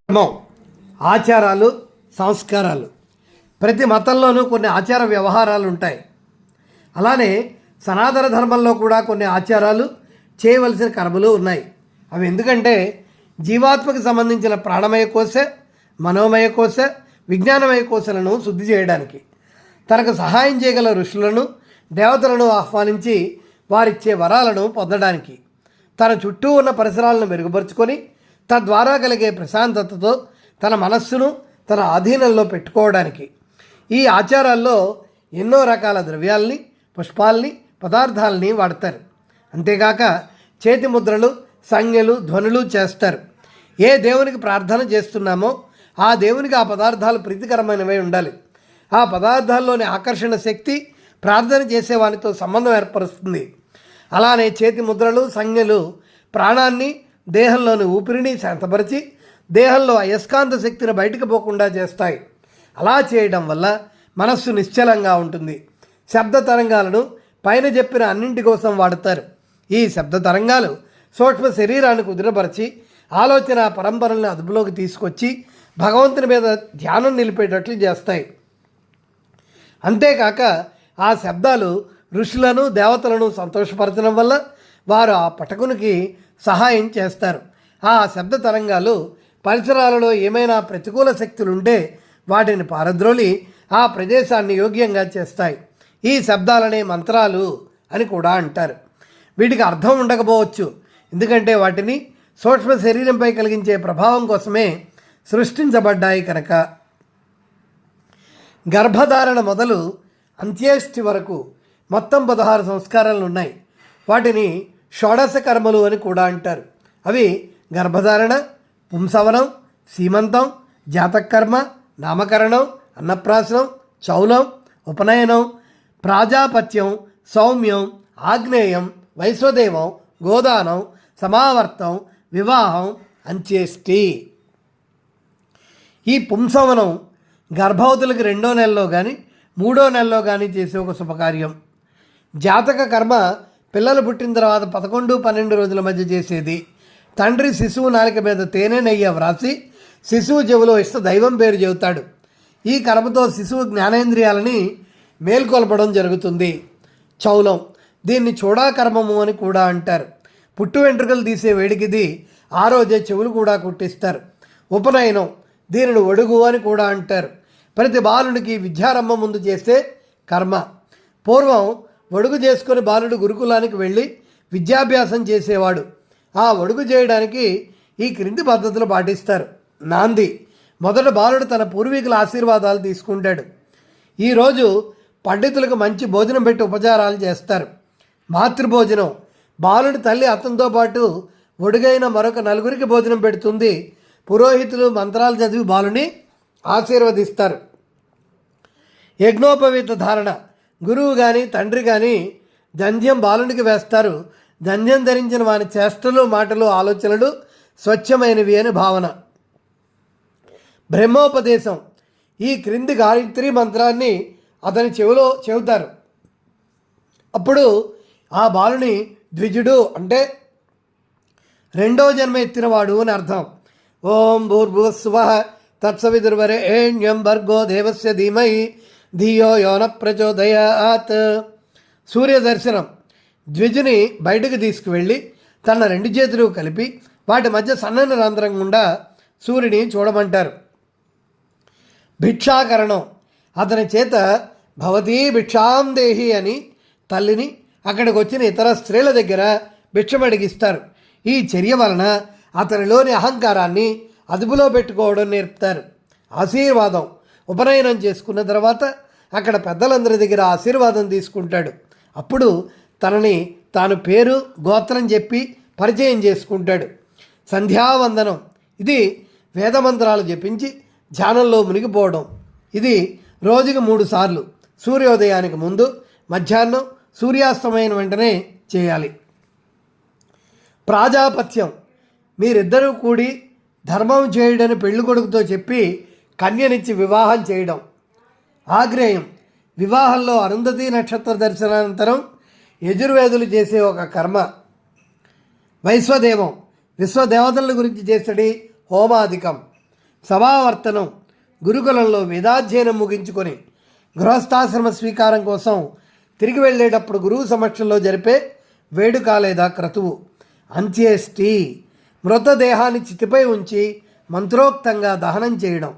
ధర్మం, ఆచారాలు, సంస్కారాలు. ప్రతి మతంలోనూ కొన్ని ఆచార వ్యవహారాలు ఉంటాయి. అలానే సనాతన ధర్మంలో కూడా కొన్ని ఆచారాలు, చేయవలసిన కర్మలు ఉన్నాయి. అవి ఎందుకంటే జీవాత్మకు సంబంధించిన ప్రాణమయ కోశ, మనోమయ కోశ, విజ్ఞానమయ కోశలను శుద్ధి చేయడానికి, తనకు సహాయం చేయగల ఋషులను, దేవతలను ఆహ్వానించి వారిచ్చే వరాలను పొందడానికి, తన చుట్టూ ఉన్న పరిసరాలను మెరుగుపరుచుకొని తద్వారా కలిగే ప్రశాంతతతో తన మనస్సును తన ఆధీనంలో పెట్టుకోవడానికి ఈ ఆచారాల్లో ఎన్నో రకాల ద్రవ్యాల్ని, పుష్పాల్ని, పదార్థాలని వాడతారు. అంతేగాక చేతి ముద్రలు, సంజ్ఞలు, ధ్వనులు చేస్తారు. ఏ దేవునికి ప్రార్థన చేస్తున్నామో ఆ దేవునికి ఆ పదార్థాలు ప్రీతికరమైనవై ఉండాలి. ఆ పదార్థాల్లోని ఆకర్షణ శక్తి ప్రార్థన చేసేవానితో సంబంధం ఏర్పరుస్తుంది. అలానే చేతి ముద్రలు, సంజ్ఞలు ప్రాణాన్ని, దేహంలోని ఊపిరిని శాంతపరిచి దేహంలో అయస్కాంత శక్తిని బయటకు పోకుండా చేస్తాయి. అలా చేయడం వల్ల మనస్సు నిశ్చలంగా ఉంటుంది. శబ్ద తరంగాలను పైన చెప్పిన అన్నింటి కోసం వాడతారు. ఈ శబ్ద తరంగాలు సూక్ష్మ శరీరాన్ని కుదిరపరిచి ఆలోచన పరంపరలను అదుపులోకి తీసుకొచ్చి భగవంతుని మీద ధ్యానం నిలిపేటట్లు చేస్తాయి. అంతేకాక ఆ శబ్దాలు ఋషులను, దేవతలను సంతోషపరచడం వల్ల వారు ఆ పఠకునికి సహాయం చేస్తారు. ఆ శబ్ద తరంగాలు పరిసరాలలో ఏమైనా ప్రతికూల శక్తులుంటే వాటిని పారద్రోలి ఆ ప్రదేశాన్ని యోగ్యంగా చేస్తాయి. ఈ శబ్దాలనే మంత్రాలు అని కూడా అంటారు. వీటికి అర్థం ఉండకపోవచ్చు, ఎందుకంటే వాటిని సూక్ష్మ శరీరంపై కలిగించే ప్రభావం కోసమే సృష్టించబడ్డాయి కనుక. గర్భధారణ మొదలు అంత్యేష్టి వరకు మొత్తం 16 సంస్కారాలు ఉన్నాయి. వాటిని షోడశ కర్మలు అని కూడా అంటారు. అవి గర్భధారణ, పుంసవనం, సీమంతం, జాతకర్మ, నామకరణం, అన్నప్రాసనం, చౌలం, ఉపనయనం, ప్రాజాపత్యం, సౌమ్యం, ఆగ్నేయం, వైశ్వదేవం, గోదానం, సమావర్తం, వివాహం, అంత్యేష్టి. ఈ పుంసవనం గర్భవతులకు 2వ నెలలో కానీ 3వ నెలలో కానీ చేసే ఒక శుభకార్యం. జాతక కర్మ పిల్లలు పుట్టిన తర్వాత 11-12 రోజుల మధ్య చేసేది. తండ్రి శిశువు నాలిక మీద తేనె నెయ్యి వ్రాసి శిశువు చెవిలో ఇష్ట దైవం పేరు చెబుతాడు. ఈ కర్మతో శిశువు జ్ఞానేంద్రియాలని మేల్కొల్పడం జరుగుతుంది. చౌలం, దీన్ని చూడాకర్మము అని కూడా అంటారు. పుట్టు వెంట్రుకలు తీసే వేడికిది. ఆ రోజే చెవులు కూడా కుట్టిస్తారు. ఉపనయనం, దీనిని ఒడుగు అని కూడా అంటారు. ప్రతి బాలునికి విద్యారంభం ముందు చేసే కర్మ. పూర్వం ఒడుగు చేసుకుని బాలుడు గురుకులానికి వెళ్ళి విద్యాభ్యాసం చేసేవాడు. ఆ ఒడుగు చేయడానికి ఈ క్రింది పద్ధతులు పాటిస్తారు. నాంది, మొదట బాలుడు తన పూర్వీకుల ఆశీర్వాదాలు తీసుకుంటాడు. ఈరోజు పండితులకు మంచి భోజనం పెట్టి ఉపచారాలు చేస్తారు. మాతృభోజనం, బాలుడి తల్లి అతనితో పాటు ఒడుగైన మరొక 4గురికి భోజనం పెడుతుంది. పురోహితులు మంత్రాలు చదివి బాలుని ఆశీర్వదిస్తారు. యజ్ఞోపవీత ధారణ, గురువు కానీ తండ్రి కానీ జంధ్యం బాలునికి వేస్తారు. జంధ్యం ధరించిన వాని చేష్టలు, మాటలు, ఆలోచనలు స్వచ్ఛమైనవి అని భావన. బ్రహ్మోపదేశం, ఈ క్రింది గాయత్రి మంత్రాన్ని అతని చెవిలో చెబుతారు. అప్పుడు ఆ బాలుని ద్విజుడు అంటే 2వ జన్మ ఎత్తినవాడు అని అర్థం. ఓం భూర్భువస్సువః తత్సవితుర్వరేణ్యం భర్గో దేవస్య ధీమహి ధియో యో న ప్రచోదయాత్. సూర్యదర్శనం, ద్విజుని బయటకు తీసుకువెళ్ళి తన 2 చేతులు కలిపి వాటి మధ్య సన్నని రంధ్రం గుండా సూర్యుని చూడమంటారు. భిక్షాకరణం, అతని చేత భవతీ భిక్షాం దేహి అని తల్లిని అక్కడికి వచ్చిన ఇతర స్త్రీల దగ్గర భిక్షమడిగిస్తారు. ఈ చర్య వలన అతనిలోని అహంకారాన్ని అదుపులో పెట్టుకోవడం నేర్పుతారు. ఆశీర్వాదం, ఉపనయనం చేసుకున్న తర్వాత అక్కడ పెద్దలందరి దగ్గర ఆశీర్వాదం తీసుకుంటాడు. అప్పుడు తనని తాను పేరు, గోత్రం చెప్పి పరిచయం చేసుకుంటాడు. సంధ్యావందనం, ఇది వేదమంత్రాలు జపించి ధ్యానంలో మునిగిపోవడం. ఇది రోజుకి 3 సార్లు, సూర్యోదయానికి ముందు, మధ్యాహ్నం, సూర్యాస్తమైన వెంటనే చేయాలి. ప్రాజాపత్యం, మీరిద్దరూ కూడి ధర్మం చేయడని పెళ్లి కొడుకుతో చెప్పి కన్యనిచ్చి వివాహం చేయడం. ఆగ్నేయం, వివాహంలో అరుంధతి నక్షత్ర దర్శనానంతరం యజుర్వేదులు చేసే ఒక కర్మ. వైశ్వదేవం, విశ్వదేవతల గురించి చేసడి హోమాధికం. సమావర్తనం, గురుకులంలో వేదాధ్యయనం ముగించుకొని గృహస్థాశ్రమ స్వీకారం కోసం తిరిగి వెళ్ళేటప్పుడు గురువు సమక్షంలో జరిపే వేడుక లేదా క్రతువు. అంత్యేష్టి, మృతదేహాన్ని చితిపై ఉంచి మంత్రోక్తంగా దహనం చేయడం.